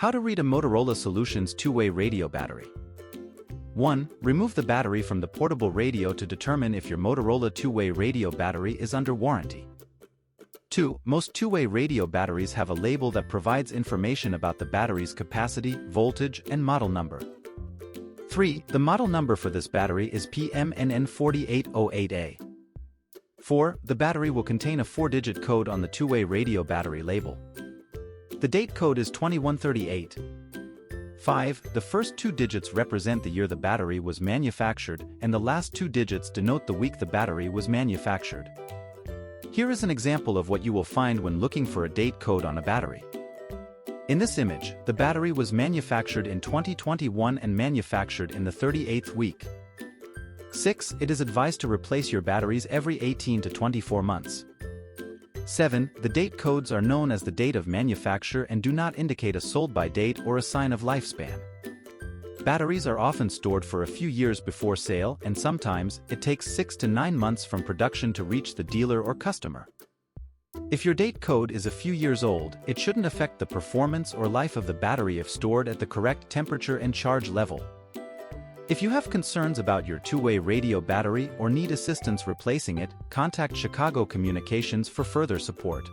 How to read a Motorola Solutions two-way radio battery. 1. Remove the battery from the portable radio to determine if your Motorola two-way radio battery is under warranty. 2. Most two-way radio batteries have a label that provides information about the battery's capacity, voltage, and model number. 3. The model number for this battery is PMNN4808A. 4. The battery will contain a 4-digit code on the two-way radio battery label. The date code is 2138. 5. The first 2 digits represent the year the battery was manufactured, and the last 2 digits denote the week the battery was manufactured. Here is an example of what you will find when looking for a date code on a battery. In this image, the battery was manufactured in 2021 and manufactured in the 38th week. 6. It is advised to replace your batteries every 18 to 24 months. 7. The date codes are known as the date of manufacture and do not indicate a sold-by date or a sign of lifespan. Batteries are often stored for a few years before sale, and sometimes it takes 6 to 9 months from production to reach the dealer or customer. If your date code is a few years old, it shouldn't affect the performance or life of the battery if stored at the correct temperature and charge level. If you have concerns about your two-way radio battery or need assistance replacing it, contact Chicago Communications for further support.